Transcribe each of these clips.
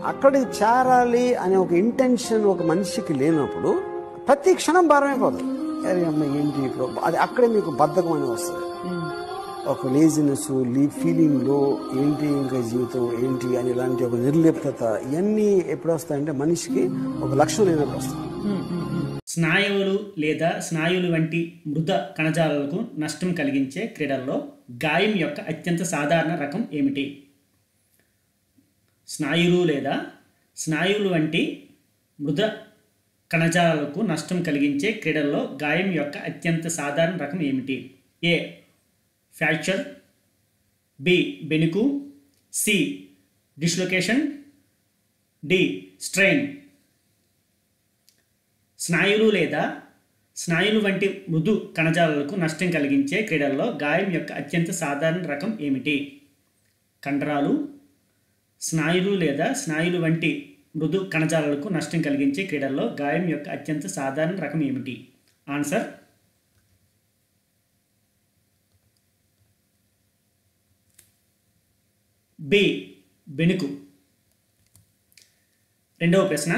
అక్కడికి చేరాలి అనే ఒక ఇంటెన్షన్ ఒక మనిషికి లేనప్పుడు ప్రతి క్షణం భారమైపోతుంది. అరే అమ్మ ఏంటి ఇప్పుడు అది అక్కడే మీకు బద్ధకం అని వస్తుంది. ఒక లేజినెస్, ఫీలింగ్ లో ఏంటి ఇంకా జీవితం ఏంటి అని ఇలాంటి ఒక నిర్లిప్తత ఇవన్నీ ఎప్పుడు వస్తాయంటే మనిషికి ఒక లక్ష్యం లేనప్పుడు వస్తాయి. స్నాయువులు లేదా స్నాయువులు వంటి మృద కణజాలాలకు నష్టం కలిగించే క్రీడల్లో గాయం యొక్క అత్యంత సాధారణ రకం ఏమిటి? స్నాయువులు లేదా స్నాయువులు వంటి మృద కణజాలాలకు నష్టం కలిగించే క్రీడల్లో గాయం యొక్క అత్యంత సాధారణ రకం ఏమిటి? ఏ ఫ్రాక్చర్, బి బెణుకు, సి డిస్లొకేషన్, డి స్ట్రెయిన్. స్నాయువులు లేదా స్నాయువులు వంటి మృదు కణజాలాలకు నష్టం కలిగించే క్రీడల్లో గాయం యొక్క అత్యంత సాధారణ రకం ఏమిటి? కండరాలు. స్నాయువులు లేదా స్నాయువులు వంటి మృదు కణజాలాలకు నష్టం కలిగించే క్రీడల్లో గాయం యొక్క అత్యంత సాధారణ రకం ఏమిటి? ఆన్సర్ బి బెణుకు. రెండవ ప్రశ్న,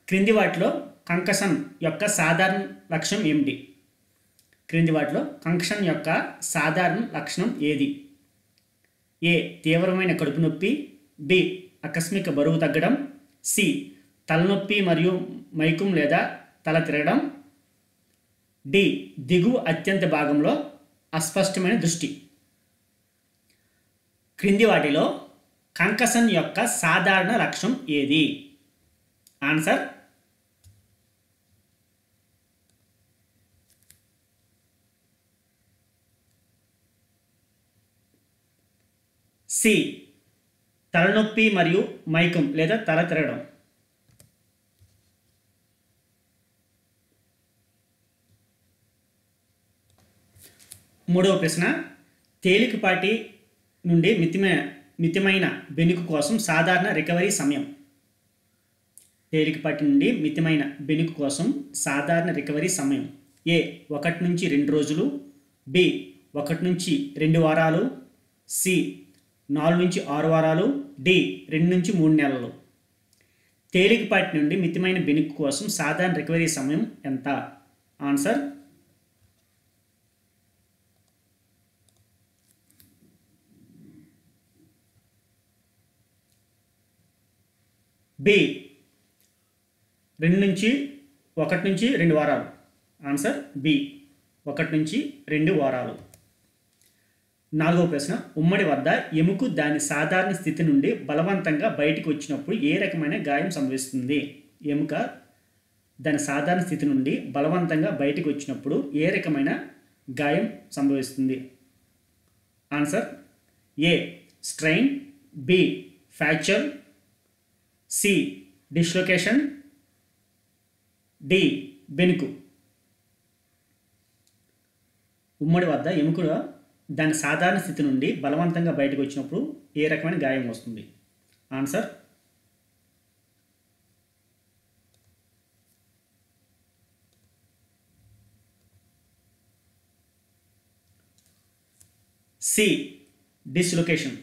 క్రింది వాటిలో కంకషన్ యొక్క సాధారణ లక్షణం ఏమిటి? క్రింది వాటిలో కంకషన్ యొక్క సాధారణ లక్షణం ఏది? ఏ తీవ్రమైన కడుపు నొప్పి, బి ఆకస్మిక బరువు తగ్గడం, సి తలనొప్పి మరియు మైకం లేదా తల తిరగడం, డి దిగువ అత్యంత భాగంలో అస్పష్టమైన దృష్టి. క్రింది వాటిలో కంకషన్ యొక్క సాధారణ లక్షణం ఏది? ఆన్సర్ సి తలనొప్పి మరియు మైకం లేదా తల తిరగడం. మూడవ ప్రశ్న, తేలికపాటి నుండి మితమైన బెణుకు కోసం సాధారణ రికవరీ సమయం. తేలికపాటి నుండి మితమైన బెణుకు కోసం సాధారణ రికవరీ సమయం. ఏ 1 నుంచి 2 రోజులు, బి 1 నుంచి 2 వారాలు, సి 4 నుంచి 6 వారాలు, డి 2 నుంచి 3 నెలలు. తేలికపాటి నుండి మితమైన బెణుకు కోసం సాధారణ రికవరీ సమయం ఎంత? ఆన్సర్ బి 1 నుంచి 2 వారాలు. ఆన్సర్ బి 1 నుంచి 2 వారాలు. నాలుగవ ప్రశ్న, ఉమ్మడి వద్ద ఎముక దాని సాధారణ స్థితి నుండి బలవంతంగా బయటికి వచ్చినప్పుడు ఏ రకమైన గాయం సంభవిస్తుంది? ఎముక దాని సాధారణ స్థితి నుండి బలవంతంగా బయటికి వచ్చినప్పుడు ఏ రకమైన గాయం సంభవిస్తుంది? Answer A strain, B fracture, C dislocation, D బెణుకు. ఉమ్మడి వద్ద ఎముక దాని సాధారణ స్థితి నుండి బలవంతంగా బయటకు వచ్చినప్పుడు ఏ రకమైన గాయం వస్తుంది? Answer C dislocation.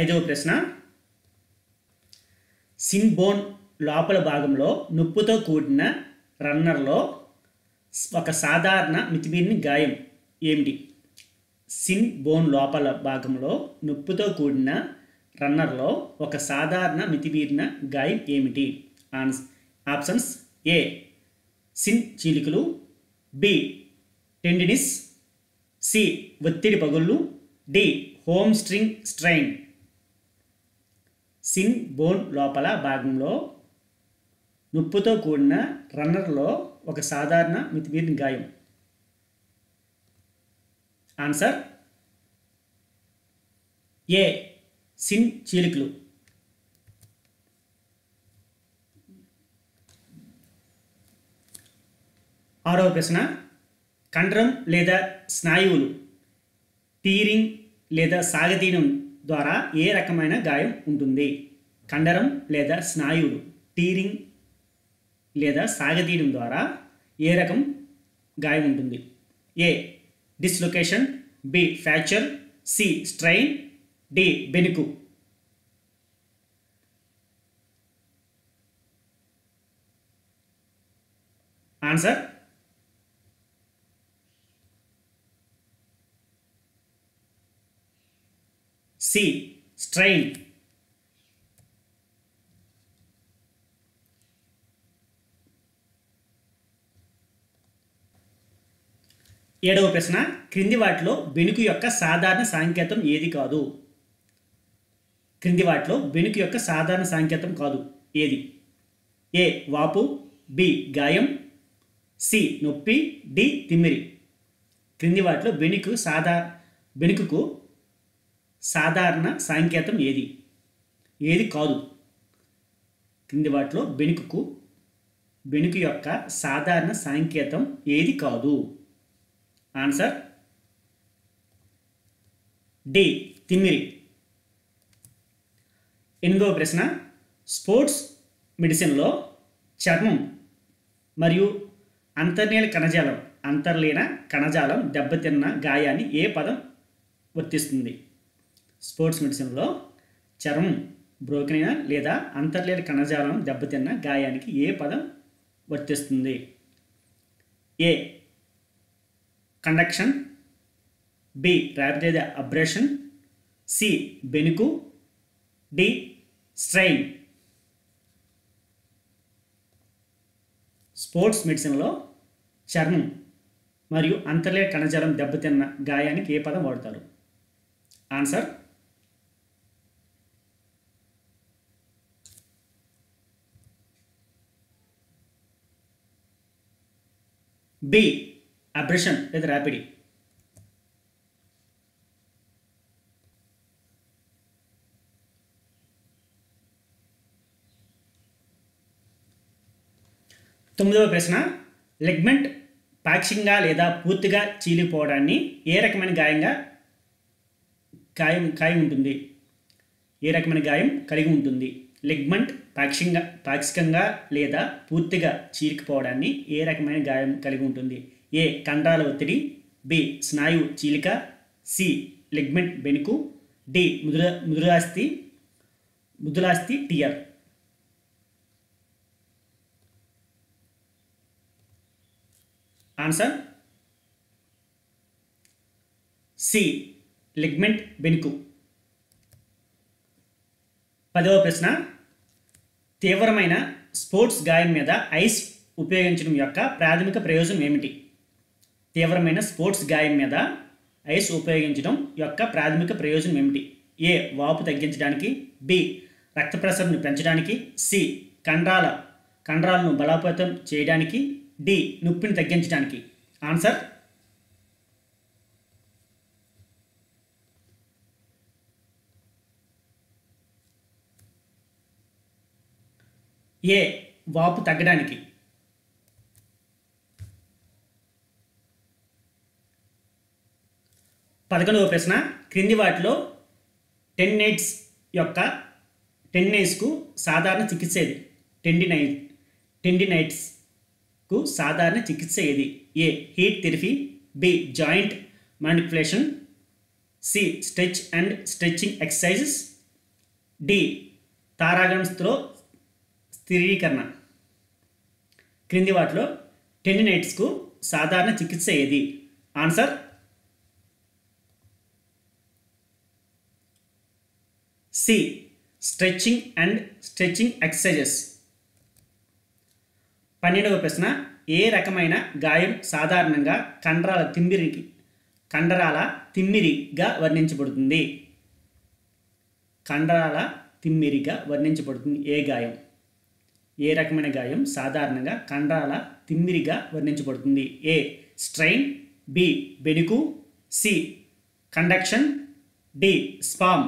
ఐదవ ప్రశ్న, సిన్ బోన్ లోపల భాగంలో నొప్పితో కూడిన రన్నర్లో ఒక సాధారణ మితిమీరిన గాయం ఏమిటి? సిన్ బోన్ లోపల భాగంలో నొప్పితో కూడిన రన్నర్లో ఒక సాధారణ మితిమీరిన గాయం ఏమిటి? ఆప్షన్స్ ఏ సిన్ చీలికలు, బి టెండినిస్, సి ఒత్తిడి పగుళ్ళు, D hamstring strain. Shin bone లోపల భాగంలో నొప్పితో కూడిన రన్నర్లో ఒక సాధారణ మితిమీరిన గాయం. ఆన్సర్ ఏ సిన్ చీలికలు. ఆరవ ప్రశ్న, కండరం లేదా స్నాయువులు టీరింగ్ లేదా సాగతీయడం ద్వారా ఏ రకమైన గాయం ఉంటుంది? కండరం లేదా స్నాయువులు టీరింగ్ లేదా సాగతీయడం ద్వారా ఏ రకం గాయం ఉంటుంది? A dislocation, B fracture, C strain, D బెణుకు. Answer C strain. ఏడవ ప్రశ్న, క్రింది వాటిలో బెణుకు యొక్క సాధారణ సంకేతం ఏది కాదు? క్రింది వాటిలో బెణుకు యొక్క సాధారణ సంకేతం కాదు ఏది? ఏ వాపు, బి గాయం, సి నొప్పి, డి తిమ్మిరి. క్రింది వాటిలో బెణుకుకు సాధారణ సంకేతం ఏది? ఏది కాదు? క్రింది వాటిలో బెణుకు యొక్క సాధారణ సంకేతం ఏది కాదు? ఆన్సర్ డి తిమ్మిరి. ఎనిమిదవ ప్రశ్న, స్పోర్ట్స్ మెడిసిన్లో చర్మం మరియు అంతర్లీన కణజాలం దెబ్బతిన్న గాయాన్ని ఏ పదం వర్తిస్తుంది? స్పోర్ట్స్ మెడిసిన్లో చర్మం బ్రోకెన్ అయిన లేదా అంతర్లీన కణజాలం దెబ్బతిన్న గాయానికి ఏ పదం వర్తిస్తుంది? A contusion, B rapid abrasion, C బెణుకు, డి స్ట్రెయిన్. స్పోర్ట్స్ మెడిసిన్లో చర్మం మరియు అంతర్లీన కణజాలం దెబ్బతిన్న గాయానికి ఏ పదం వాడతారు? ఆన్సర్ బి అబ్రేషన్ లేదా ర్యాపిడ్. తొమ్మిదవ ప్రశ్న, లిగ్మెంట్ పాక్షికంగా లేదా పూర్తిగా చీలిపోవడాన్ని ఏ రకమైన గాయం ఉంటుంది? ఏ రకమైన గాయం కలిగి ఉంటుంది? లిగ్మెంట్ పాక్షికంగా లేదా పూర్తిగా చీలిపోవడాన్ని ఏ రకమైన గాయం కలిగి ఉంటుంది? ఏ కండరాల ఒత్తిడి, బి స్నాయు చీలిక, సి లిగ్మెంట్ బెణుకు, డి ముదులాస్థి టియర్. ఆన్సర్ సి లిగ్మెంట్ బెణుకు. 10వ ప్రశ్న, తీవ్రమైన స్పోర్ట్స్ గాయం మీద ఐస్ ఉపయోగించడం యొక్క ప్రాథమిక ప్రయోజనం ఏమిటి? తీవ్రమైన స్పోర్ట్స్ గాయం మీద ఐస్ ఉపయోగించడం యొక్క ప్రాథమిక ప్రయోజనం ఏమిటి? ఏ వాపు తగ్గించడానికి, బి రక్త ప్రసరణను పెంచడానికి, సి కండరాలను బలోపేతం చేయడానికి, డి నొప్పిని తగ్గించడానికి. ఆన్సర్ ఏ వాపు తగ్గడానికి. 11వ ప్రశ్న, క్రింది వాటిలో టెండినైట్స్కు సాధారణ చికిత్స ఏది? టెండినైట్స్కు సాధారణ చికిత్స ఏది? A heat therapy, B joint manipulation, C stretching exercises, D తారాగణంతో స్థిరీకరణ. క్రింది వాటిలో టెండినైట్స్కు సాధారణ చికిత్స ఏది? Answer C stretching exercises. 12వ ప్రశ్న, ఏ రకమైన గాయం సాధారణంగా కండరాల తిమ్మిరిగా వర్ణించబడుతుంది? కండరాల తిమ్మిరిగా వర్ణించబడుతుంది ఏ గాయం? ఏ రకమైన గాయం సాధారణంగా కండరాల తిమ్మిరిగా వర్ణించబడుతుంది? ఏ స్ట్రెయిన్, బి బెణుకు, C contusion, D spasm.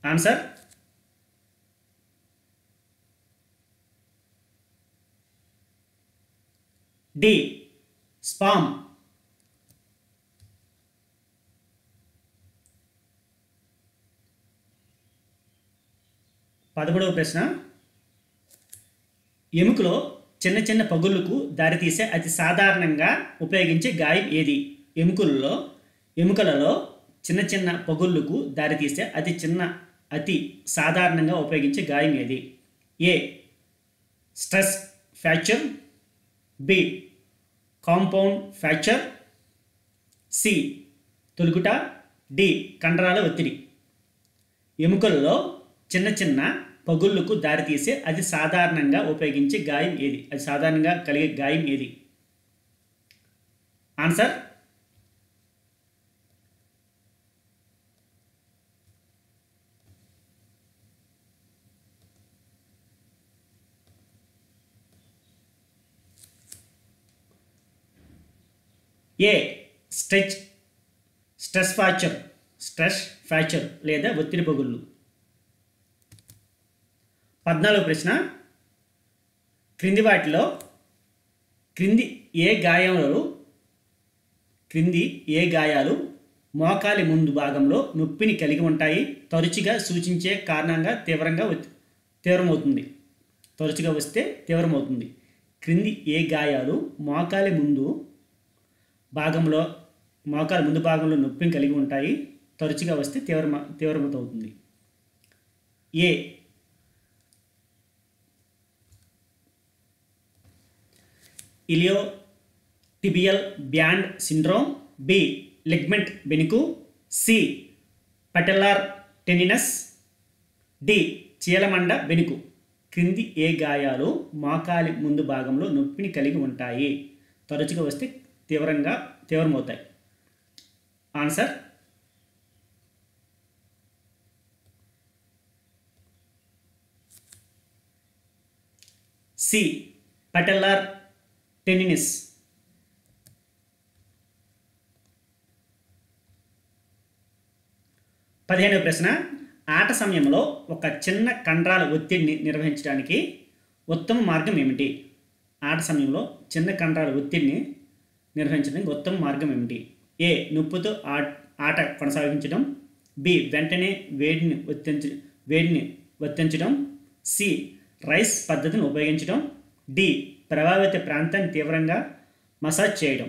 Answer D spasm. 13వ ప్రశ్న, ఎముకలో చిన్న చిన్న పగుళ్ళకు దారితీసే అతి సాధారణంగా ఉపయోగించే గాయం ఏది? ఎముకలలో చిన్న చిన్న పగుళ్ళకు దారితీసే అతి సాధారణంగా ఉపయోగించే గాయం ఏది? A stress fracture, B compound fracture, C తొలుగుట, డి కండరాల ఒత్తిడి. ఎముకలలో చిన్న చిన్న పగుళ్ళకు దారితీసే అతి సాధారణంగా ఉపయోగించే గాయం ఏది? అది సాధారణంగా కలిగే గాయం ఏది? ఆన్సర్ ఏ స్ట్రెస్ ఫ్రాక్చర్ లేదా ఒత్తిడి పగుళ్ళు. 14వ ప్రశ్న, క్రింది ఏ గాయాలు మోకాలి ముందు భాగంలో నొప్పిని కలిగి ఉంటాయి? తరచుగా సూచించే కారణంగా తీవ్రమవుతుంది. తరచుగా వస్తే తీవ్రమవుతుంది. క్రింది ఏ గాయాలు మోకాలి ముందు భాగంలో నొప్పిని కలిగి ఉంటాయి? తరచుగా వస్తే తీవ్రమవుతుంది. A iliotibial band syndrome, B ligament బెనికు, సి పటెల్లార్ టెండినస్, డి చీలమండ బెనుకు. క్రింది ఏ గాయాలు మోకాలి ముందు భాగంలో నొప్పిని కలిగి ఉంటాయి? తరచుగా వస్తే తీవ్రమవుతాయి. Answer C patellar టెండినస్. 15వ ప్రశ్న, ఆట సమయంలో ఒక చిన్న కండరాల ఒత్తిడిని నిర్వహించడానికి ఉత్తమ మార్గం ఏమిటి? ఆట సమయంలో చిన్న కండరాల ఒత్తిడిని నిర్వహించడానికి ఉత్తమ మార్గం ఏమిటి? ఏ నొప్పితో ఆట కొనసాగించడం, బి వెంటనే వేడిని వర్తించడం, సి రైస్ పద్ధతిని ఉపయోగించడం, డి ప్రభావిత ప్రాంతాన్ని తీవ్రంగా మసాజ్ చేయడం.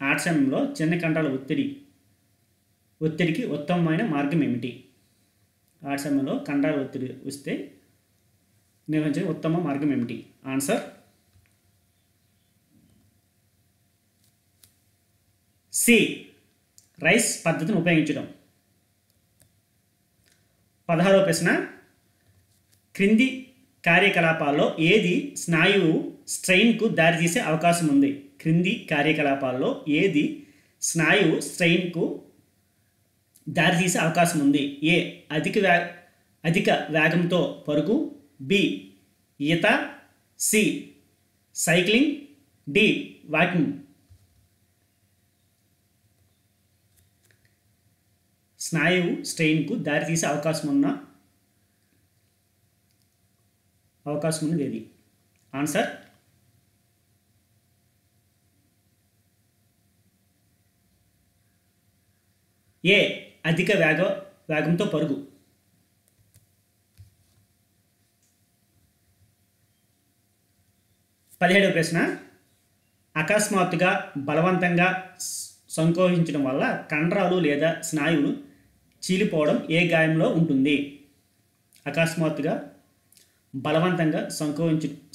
ఆట సమయంలో చిన్న కండరాల ఒత్తిడికి ఉత్తమమైన మార్గం ఏమిటి? ఆట సమయంలో కండరాల ఒత్తిడి వస్తే నిర్వహించే ఉత్తమ మార్గం ఏమిటి? ఆన్సర్ సి రైస్ పద్ధతిని ఉపయోగించడం. 16వ ప్రశ్న, క్రింది కార్యకలాపాల్లో ఏది స్నాయువు స్ట్రెయిన్కు దారితీసే అవకాశం ఉంది? క్రింది కార్యకలాపాల్లో ఏది స్నాయువు స్ట్రెయిన్కు దారితీసే అవకాశం ఉంది? ఏ అధిక వేగంతో పరుగు, బి ఈత, సి సైక్లింగ్, డి వాకింగ్. స్నాయువు స్ట్రెయిన్కు దారితీసే అవకాశం ఉన్నది ఏది? ఆన్సర్ ఏ అధిక వేగంతో పరుగు. 17వ ప్రశ్న, అకస్మాత్తుగా బలవంతంగా సంకోచించడం వల్ల కండరాలు లేదా స్నాయువులు చీలిపోవడం ఏ గాయంలో ఉంటుంది? అకస్మాత్తుగా బలవంతంగా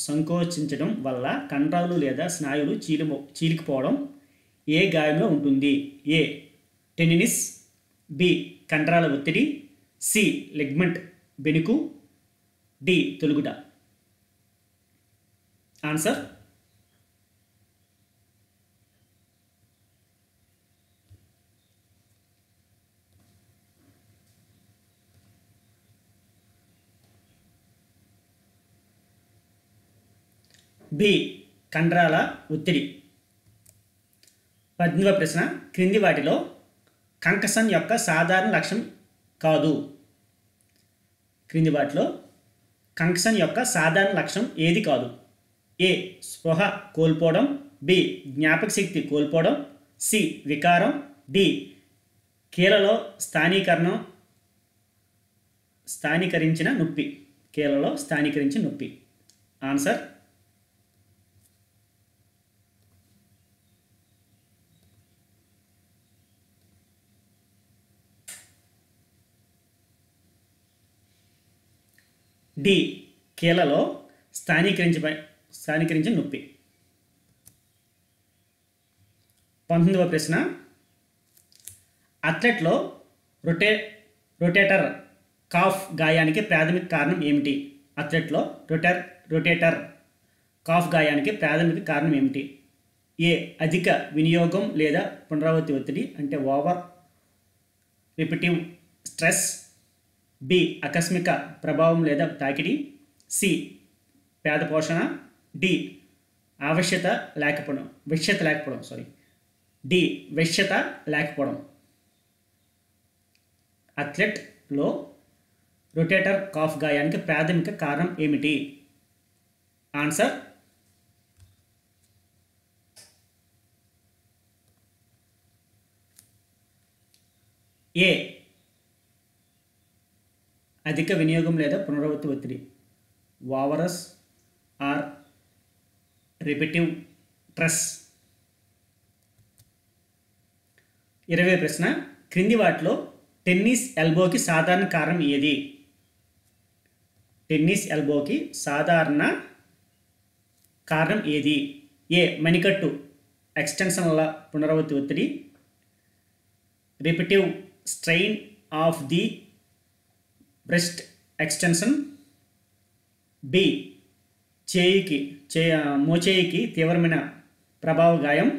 సంకోచించడం వల్ల కండరాలు లేదా స్నాయువులు చీలిపోవడం ఏ గాయంలో ఉంటుంది? ఏ టెండినిస్, బి కండరాల ఒత్తిడి, సి లిగ్మెంట్ బెనుకు, డి తొలుగుట. ఆన్సర్ బి కండరాల ఒత్తిడి. 18వ ప్రశ్న, క్రింది వాటిలో కంకషన్ యొక్క సాధారణ లక్షణం కాదు? క్రింది వాటిలో కంకషన్ యొక్క సాధారణ లక్షణం ఏది కాదు? ఏ స్పృహ కోల్పోవడం, బి జ్ఞాపక శక్తి కోల్పోవడం, సి వికారం, డి కీళ్ళలో స్థానీకరించిన నొప్పి. ఆన్సర్ డి కీళ్ళలో స్థానీకరించిన నొప్పి. 19వ ప్రశ్న, అథ్లెట్లో రొటేటర్ కాఫ్ గాయానికి ప్రాథమిక కారణం ఏమిటి? అథ్లెట్లో రొటేటర్ కాఫ్ గాయానికి ప్రాథమిక కారణం ఏమిటి? ఏ అధిక వినియోగం లేదా పునరావృత్తి ఒత్తిడి అంటే ఓవర్ రిపిటివ్ స్ట్రెస్, బి ఆకస్మిక ప్రభావం లేదా తాకిడి, సి పేద పోషణ, డి వశ్యత లేకపోవడం. డి వశ్యత లేకపోవడం. అథ్లెట్లో రొటేటర్ కాఫ్ గాయానికి ప్రాథమిక కారణం ఏమిటి? ఆన్సర్ ఏ అధిక వినియోగం లేదా పునరావృత్తి ఒత్తిడి, ఓవరస్ ఆర్ రిపిటివ్ స్ట్రెస్. 20వ ప్రశ్న, క్రింది వాటిలో టెన్నిస్ ఎల్బోకి సాధారణ కారణం ఏది? టెన్నిస్ ఎల్బోకి సాధారణ కారణం ఏది? ఏ మణికట్టు ఎక్స్టెన్షన్ల పునరావృత్తి ఒత్తిడి, repetitive strain of the wrist extension, B మోచేయికి తీవ్రమైన ప్రభావ గాయం,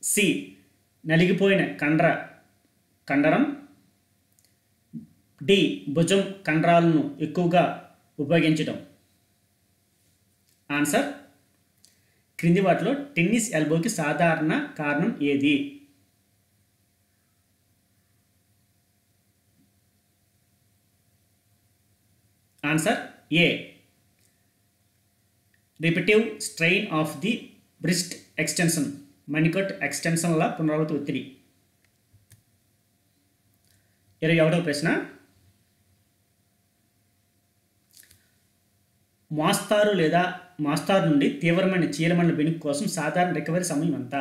సి నలిగిపోయిన కండరం, డి భుజం కండరాలను ఎక్కువగా ఉపయోగించడం. ఆన్సర్ క్రింది వాటిలో టెన్నిస్ ఎల్బోకి సాధారణ కారణం ఏది? Answer A repetitive strain of the wrist extension, మణికట్ ఎక్స్టెన్షన్ల పునరావృత్తి ఒత్తిడి. 21వ ప్రశ్న, మోస్తారు నుండి తీవ్రమైన చీలమండ బెణుకు కోసం సాధారణ రికవరీ సమయం ఎంత?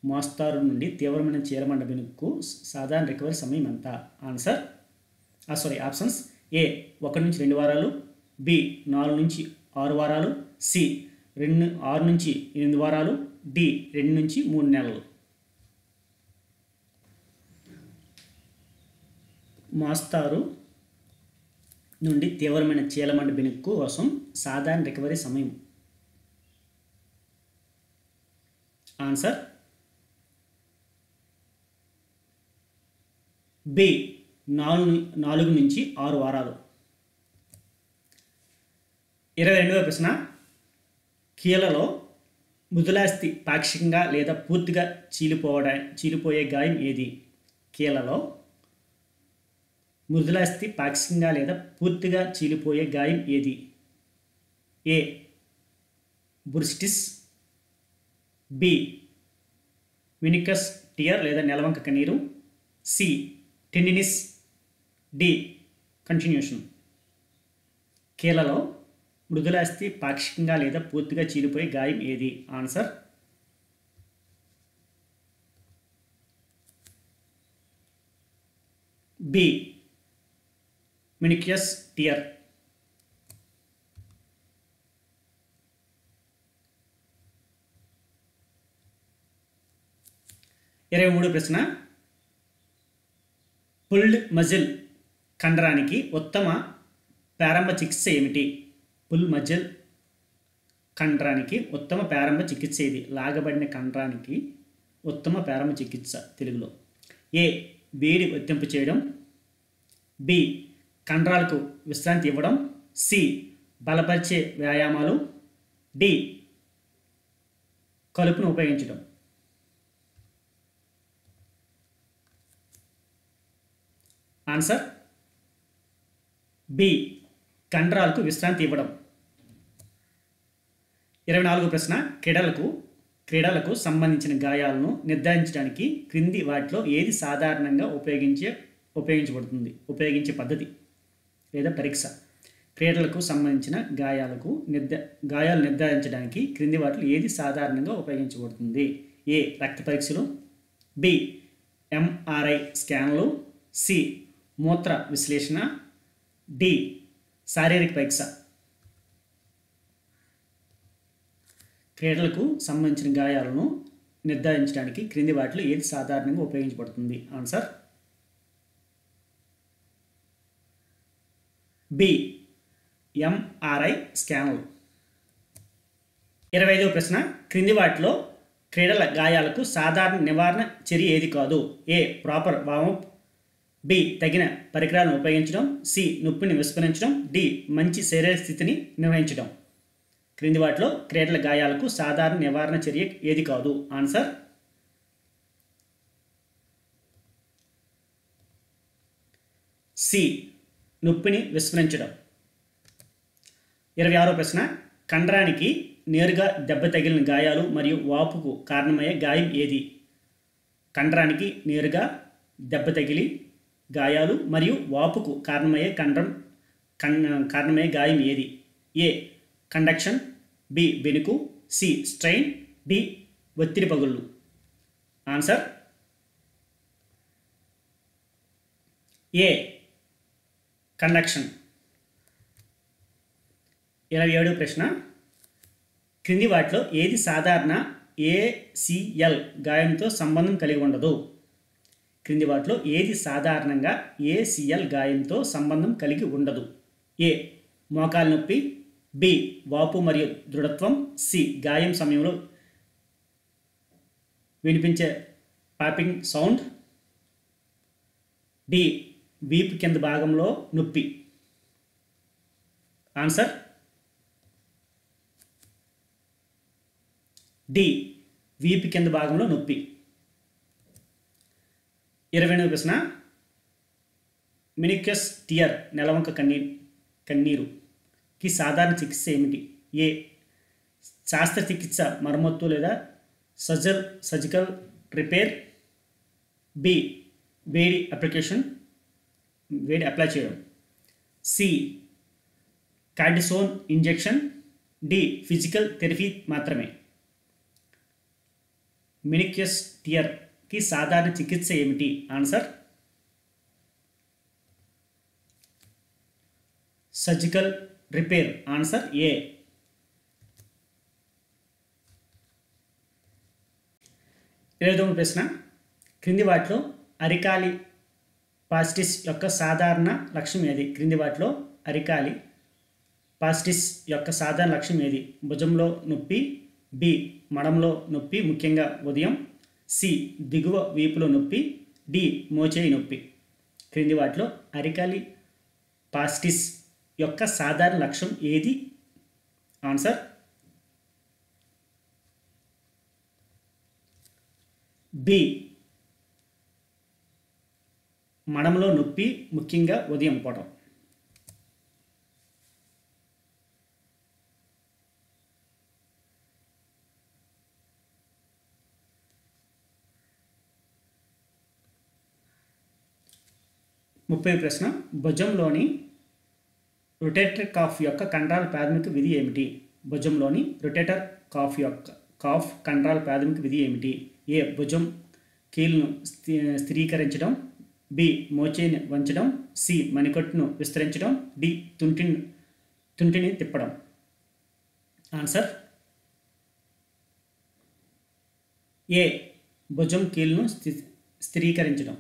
మోస్తారు నుండి తీవ్రమైన చీలమండ బెణుకు సాధారణ రికవరీ సమయం ఎంత? ఆప్షన్స్ ఏ 1 నుంచి 2 వారాలు, బి 4 నుంచి 6 వారాలు, సి 6 నుంచి 8 వారాలు, డి 2 నుంచి 3 నెలలు. మోస్తారు నుండి తీవ్రమైన చీలమండ బెణుకు కోసం సాధారణ రికవరీ సమయం. ఆన్సర్ బి 4 నుంచి 6 వారాలు. 22వ ప్రశ్న, కీళ్ళలో మృదులాస్థి పాక్షికంగా లేదా పూర్తిగా చీలిపోయే గాయం ఏది? కీళ్ళలో మృదులాస్థి పాక్షికంగా లేదా పూర్తిగా చీలిపోయే గాయం ఏది? A bursitis, B meniscus tear లేదా నెలవంక కన్నీరు, సి టెండినిస్, డి కంటిన్యూషన్. కీళ్ళలో మృదులాస్థి పాక్షికంగా లేదా పూర్తిగా చీలిపోయే గాయం ఏది? Answer B meniscus tear. 23వ ప్రశ్న, పుల్డ్ మజిల్ కండరానికి ఉత్తమ ప్రారంభ చికిత్స ఏమిటి? పుల్ మజిల్ కండరానికి ఉత్తమ ప్రారంభ చికిత్స ఏది? లాగబడిన కండరానికి ఉత్తమ ప్రారంభ చికిత్స తెలుగులో. ఏ వేడి వర్తింపు చేయడం, బి కండరాలకు విశ్రాంతి ఇవ్వడం, సి బలపరిచే వ్యాయామాలు, డి కలుపును ఉపయోగించడం. ఆన్సర్ బి కండరాలకు విశ్రాంతి ఇవ్వడం. 24వ ప్రశ్న, క్రీడలకు సంబంధించిన గాయాలను నిర్ధారించడానికి క్రింది వాటిలో ఏది సాధారణంగా ఉపయోగించే పద్ధతి లేదా పరీక్ష? క్రీడలకు సంబంధించిన గాయాలు నిర్ధారించడానికి క్రింది వాటిలో ఏది సాధారణంగా ఉపయోగించబడుతుంది? ఏ రక్త పరీక్షలు, బి ఎంఆర్ఐ స్కాన్లు, సి మూత్ర విశ్లేషణ, డి శారీరక పరీక్ష. క్రీడలకు సంబంధించిన గాయాలను నిర్ధారించడానికి క్రింది వాటిలో ఏది సాధారణంగా ఉపయోగించబడుతుంది? Answer B MRI scanner. 25వ ప్రశ్న, క్రింది వాటిలో క్రీడల గాయాలకు సాధారణ నివారణ చర్య ఏది కాదు? ఏ ప్రాపర్ వార్మప్, బి తగిన పరికరాలను ఉపయోగించడం, సి నొప్పిని విస్మరించడం, డి మంచి శరీర స్థితిని నిర్వహించడం. క్రింది వాటిలో క్రీడల గాయాలకు సాధారణ నివారణ చర్య ఏది కాదు? ఆన్సర్ సి నొప్పిని విస్మరించడం. 26వ ప్రశ్న, కండరానికి నేరుగా దెబ్బ తగిలిన గాయాలు మరియు వాపుకు కారణమయ్యే గాయం ఏది? కండరానికి నేరుగా దెబ్బ తగిలి గాయాలు మరియు వాపుకు కారణమయ్యే గాయం ఏది? ఏ కండక్షన్, బి బెనుకు, సి స్ట్రెయిన్, డి ఒత్తిడి పగుళ్ళు. ఆన్సర్ ఏ కండక్షన్. 27వ ప్రశ్న, క్రింది వాటిలో ఏది సాధారణ ఏసిఎల్ గాయంతో సంబంధం కలిగి ఉండదు? క్రింది వాటిలో ఏది సాధారణంగా ఏసిఎల్ గాయంతో సంబంధం కలిగి ఉండదు? ఏ మోకాలు నొప్పి, బి వాపు మరియు దృఢత్వం, సి గాయం సమయంలో వినిపించే పాపింగ్ సౌండ్, డి వీపు కింద భాగంలో నొప్పి. ఆన్సర్ డి వీపు కింద భాగంలో నొప్పి. 28వ ప్రశ్న, మెనిక్యూస్ టియర్ నెలవంక కన్నీరుకి సాధారణ చికిత్స ఏమిటి? ఏ శస్త్రచికిత్స, మరమ్మత్తు లేదా సర్జికల్ రిపేర్, బి వేడి అప్లై చేయడం, C cortisone injection, D physical therapy మాత్రమే. మెనిక్యూస్ టియర్కి సాధారణ చికిత్స ఏమిటి? Answer surgical repair. Answer A. 29వ ప్రశ్న, క్రింది వాటిలో అరికాలి పాస్టిస్ యొక్క సాధారణ లక్షణం ఏది? క్రింది వాటిలో అరికాలి పాస్టిస్ యొక్క సాధారణ లక్షణం ఏది? భుజంలో నొప్పి, బి మడంలో నొప్పి ముఖ్యంగా ఉదయం, సి దిగువ వీపులో నొప్పి, డి మోచేయి నొప్పి. క్రింది వాటిలో అరికాలి పాస్టిస్ యొక్క సాధారణ లక్షణం ఏది? ఆన్సర్ బి మడంలో నొప్పి ముఖ్యంగా ఉదయం పూట. 30వ ప్రశ్న, భుజంలోని రొటేటర్ కాఫ్ యొక్క కండరాల ప్రాథమిక విధి ఏమిటి? భుజంలోని రొటేటర్ కాఫ్ కండరాల ప్రాథమిక విధి ఏమిటి? ఏ భుజం కీలును స్థిరీకరించడం, బి మోచేయిని వంచడం, సి మణికట్టును విస్తరించడం, డి తుంటిని తిప్పడం. ఆన్సర్ ఏ భుజం కీలును స్థిరీకరించడం.